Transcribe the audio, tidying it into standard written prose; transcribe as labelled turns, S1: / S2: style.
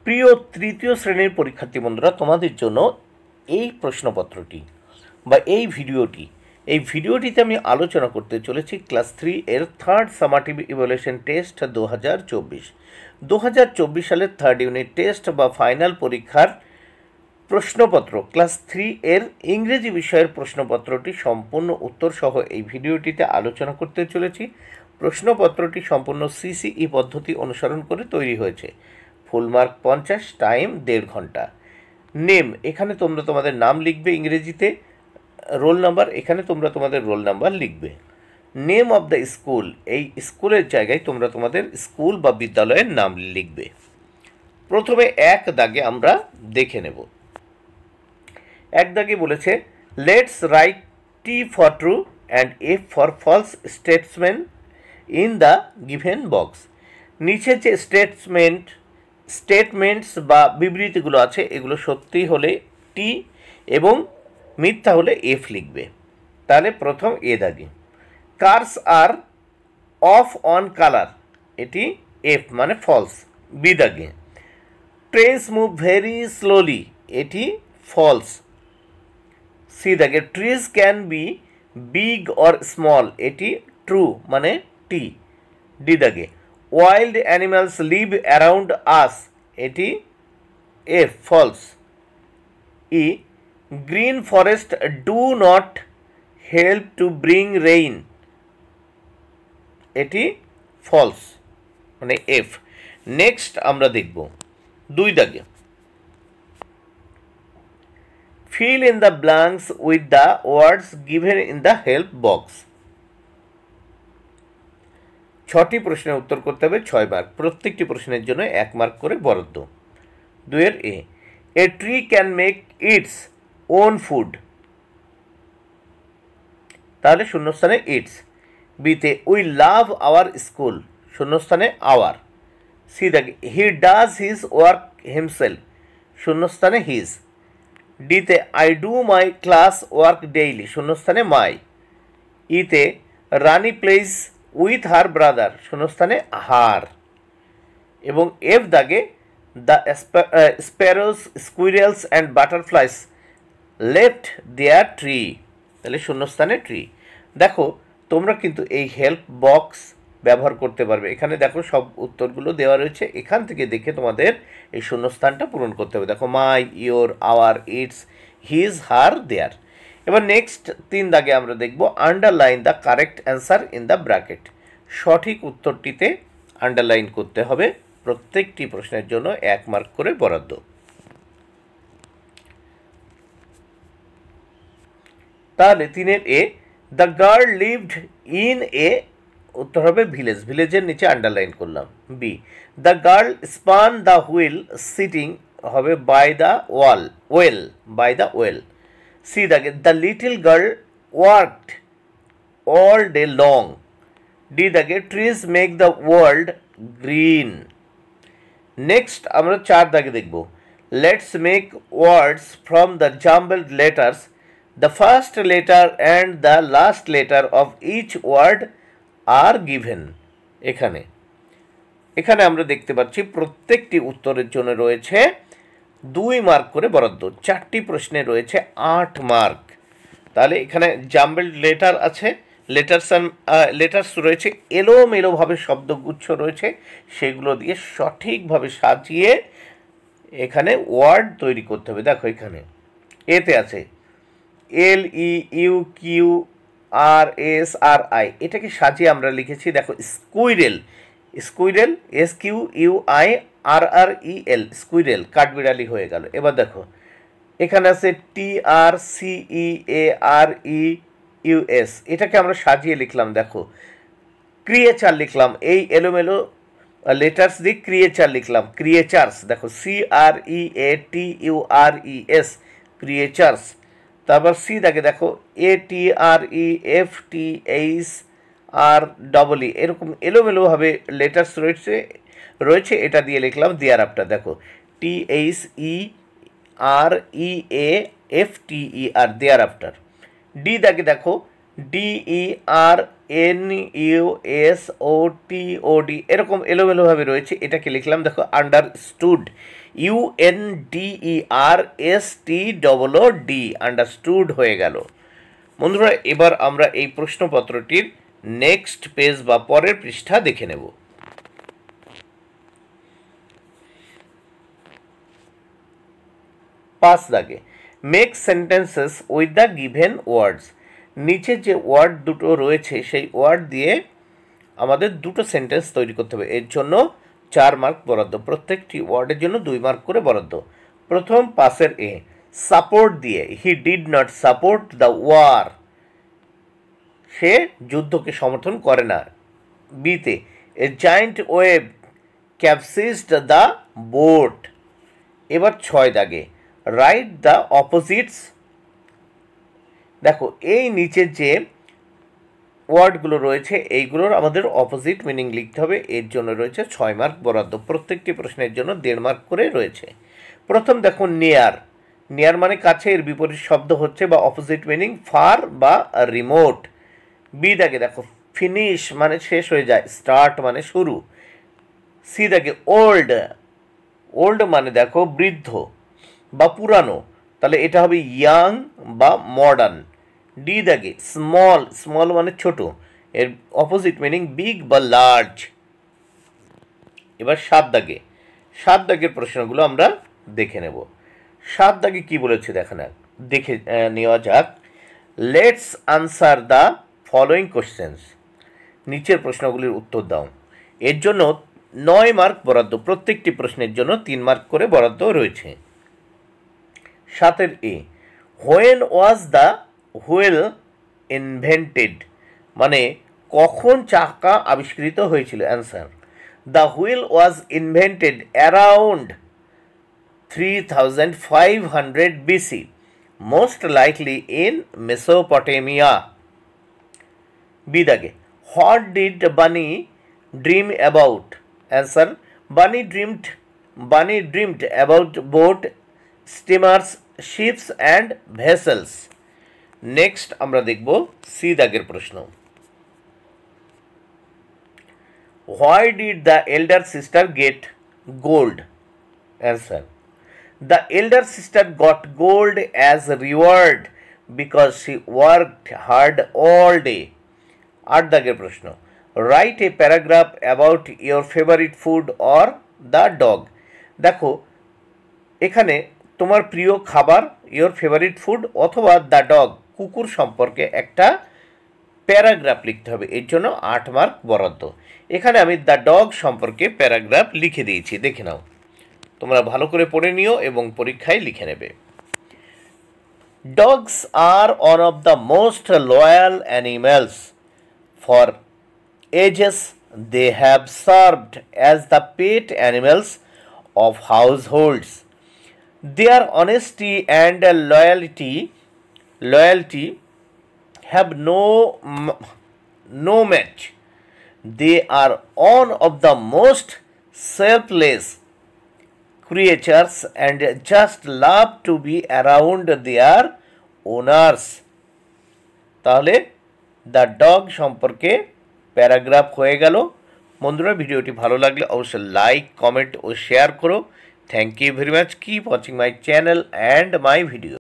S1: প্রিয় তৃতীয় শ্রেণীর পরীক্ষার্থী বন্ধুরা, তোমাদের জন্য এই প্রশ্নপত্রটি বা এই ভিডিওটিতে আমি আলোচনা করতে চলেছি ক্লাস 3 এর থার্ড সামাটিভ ইভ্যালুয়েশন টেস্ট 2024 সালের থার্ড ইউনিট টেস্ট বা ফাইনাল পরীক্ষার প্রশ্নপত্র ক্লাস 3 এর ইংরেজি বিষয়ের প্রশ্নপত্রটি সম্পূর্ণ উত্তর সহ এই ভিডিওটিতে আলোচনা করতে চলেছি। প্রশ্নপত্রটি সম্পূর্ণ সিসিই পদ্ধতি অনুসরণ করে তৈরি হয়েছে। ফুল মার্ক 50, টাইম 1.5 ঘন্টা। নেম, এখানে তোমরা তোমাদের নাম লিখবে ইংরেজিতে। রোল নাম্বার, এখানে তোমরা তোমাদের রোল নাম্বার লিখবে। নেম অফ দ্য স্কুল, এই স্কুলের জায়গায় তোমরা তোমাদের স্কুল বা বিদ্যালয়ের নাম লিখবে। প্রথমে এক দাগে আমরা দেখে নেব। এক দাগে বলেছে let's write T for true and F for false statement in the given box. নিচে যে স্টেটমেন্টস বা বিবৃতিগুলো আছে এগুলো সত্যি হলে টি এবং মিথ্যা হলে এফ লিখবে। তাহলে প্রথম এ দাগে cars are of one colour, এটি এফ মানে ফলস। বি দাগে ট্রেনস মুভ ভেরি স্লোলি, এটি ফলস। সি দাগে trees can be big or small, এটি ট্রু মানে টি। ডি দাগে wild animals live around us, এটি F false. E green forest do not help to bring rain, এটি false মানে F. Next আমরা দেখব দুই দাগে fill in the blanks with the words given in the help box। 6টি প্রশ্নের উত্তর করতে হবে 6 মার্ক, প্রত্যেকটি প্রশ্নের জন্য 1 মার্ক করে বরাদ্দ। 2 এর A tree can make its own food, তাহলে শূন্যস্থানে ইটস। বিতে উই লাভ আওয়ার স্কুল, শূন্যস্থানে আওয়ার। সি দেখে he does his work himself, শূন্যস্থানে হিজ। ডিতে I do my class work daily, শূন্যস্থানে মাই। ইতে Rani plays with her brother, শূন্যস্থানে হার। এবং এফ দাগে the sparrows squirrels and butterflies left their tree, তাহলে শূন্যস্থানে ট্রি। দেখো তোমরা কিন্তু এই হেল্প বক্স ব্যবহার করতে পারবে। এখানে দেখো সব উত্তরগুলো দেওয়া রয়েছে, এখান থেকে দেখে তোমাদের এই শূন্যস্থানটা পূরণ করতে হবে। দেখো মাই, ইয়োর, আওয়ার, ইটস, হিজ, হার, দেয়ার। এবার নেক্সট 3 দাগে আমরা দেখব underline the correct answer in the bracket. সঠিক উত্তরটিতে আন্ডারলাইন করতে হবে। প্রত্যেকটি প্রশ্নের জন্য 1 মার্ক করে বরাদ্দ। তাহলে 3 এর A the girl lived in a, উত্তর হবে ভিলেজ, ভিলেজের নিচে আন্ডারলাইন করলাম। B the girl spun the wheel sitting হবে by the well, by the well. C দাগে the little girl worked all day long. D দাগে trees make the world green. Next আমরা 4 দাগে দেখব let's make words from the jumbled letters, the first letter and the last letter of each word are given. এখানে আমরা দেখতে পাচ্ছি প্রত্যেকটি উত্তরের জন্য রয়েছে 2 মার্ক করে বরাদ্দ। 4টি প্রশ্নে রয়েছে 8 মার্ক। তাহলে এখানে জাম্বলড লেটার আছে, লেটার্স রয়েছে, এলোমেলোভাবে শব্দগুচ্ছ রয়েছে, সেগুলো দিয়ে সঠিকভাবে সাজিয়ে এখানে ওয়ার্ড তৈরি করতে হবে। দেখো এখানে এতে আছে LEUQRSRI, এটাকে সাজিয়ে আমরা লিখেছি। দেখো স্কুইরেল, SQUIRREL, স্কুইরেল, কাঠবিড়ালি হয়ে গেল। এবার দেখো এখানে আছে TRCEAREUS, এটাকে আমরা সাজিয়ে লিখলাম। দেখো ক্রিয়েচার লিখলাম, এই এলোমেলো লেটার্স দিয়ে ক্রিয়েচার লিখলাম, ক্রিয়েচার্স। দেখো CREATURES, ক্রিয়েচার্স। তারপর সি দাগে দেখো ATREFTHREE, এরকম এলোমেলোভাবে লেটার্স রয়েছে, এটা দিয়ে লিখলাম দেয়ার আফটার। দেখো THEREAFTER, দেয়ার আফটার। ডি দাগে দেখো DERNUSOTOD এরকম এলোমেলোভাবে রয়েছে, এটাকে লিখলাম দেখো আন্ডারস্টুড, UNDERSTOOD, আন্ডারস্টুড হয়ে গেল। বন্ধুরা এবার আমরা এই প্রশ্নপত্রটির নেক্সট পেজ বা পরের পৃষ্ঠা দেখে নেব। 5 দাগে make sentences with the given words. নিচে যে ওয়ার্ড দুটো রয়েছে সেই ওয়ার্ড দিয়ে আমাদের দুটো সেন্টেন্স তৈরি করতে হবে। এর জন্য 4 মার্ক বরাদ্দ, প্রত্যেকটি ওয়ার্ডের জন্য 2 মার্ক করে বরাদ্দ। প্রথম পাসের এ, সাপোর্ট দিয়ে, he did not support the war, সে যুদ্ধকে সমর্থন করে না। বিতে, a giant wave capsized the boat. এবার 6 দাগে রাইট দ্য অপোজিটস। দেখো এই নিচে যে ওয়ার্ডগুলো রয়েছে এইগুলোর আমাদের অপোজিট মিনিং লিখতে হবে, এর জন্য রয়েছে 6 মার্ক বরাদ্দ, প্রত্যেকটি প্রশ্নের জন্য 1.5 মার্ক করে রয়েছে। প্রথম দেখো নিয়ার, নিয়ার মানে কাছে, এর বিপরীত শব্দ হচ্ছে বা অপোজিট মিনিং ফার বা রিমোট। বি দাগে দেখো ফিনিশ মানে শেষ হয়ে যায়, স্টার্ট মানে শুরু। সি দাগে ওল্ড, ওল্ড মানে দেখো বৃদ্ধ বা পুরানো, তাহলে এটা হবে ইয়াং বা মডার্ন। ডি দাগে স্মল, স্মল মানে ছোট, এর অপোজিট মিনিং বিগ বা লার্জ। এবার 7 দাগে, 7 দাগের প্রশ্নগুলো আমরা দেখে নেব। 7 দাগে কি বলেছে দেখে নেওয়া যাক। Let's answer the following questions. নিচের প্রশ্নগুলির উত্তর দাও। এর জন্য 9 মার্ক বরাদ্দ, প্রত্যেকটি প্রশ্নের জন্য 3 মার্ক করে বরাদ্দ রয়েছে। 7 A, when was the wheel invented, মানে কখন চাকা আবিষ্কৃত হয়েছিল। Answer, the wheel was invented around 3500 BC, most likely in Mesopotamia. B দাগে, what did Bunny dream about? Answer, Bunny dreamed about boat, steamers, ships and vessels. Next আমরা দেখব C দাগের প্রশ্ন। Why did the elder sister get gold? Answer, the elder sister got gold as a reward because she worked hard all day. 8 দাগের প্রশ্ন, write a paragraph about your favorite food or the dog. দেখো এখানে তোমার প্রিয় খাবার, your favorite food অথবা the dog কুকুর সম্পর্কে একটা প্যারাগ্রাফ লিখতে হবে, এর জন্য 8 মার্ক বরাদ্দ। এখানে আমি দ্য ডগ সম্পর্কে প্যারাগ্রাফ লিখে দিয়েছি, দেখে নাও, তোমরা ভালো করে পড়ে নিও এবং পরীক্ষায় লিখে নেবে। Dogs are one of the most loyal animals. For ages, they have served as the pet animals of households. Their honesty and loyalty have no match. They are one of the most selfless creatures and just love to be around their owners. তাহলে the dog সম্পর্কে paragraph হয়ে গেল। বন্ধুরা ভিডিওটি ভালো লাগলে অবশ্যই like, comment ও শেয়ার করো। Thank you very much. Keep watching my channel and my video.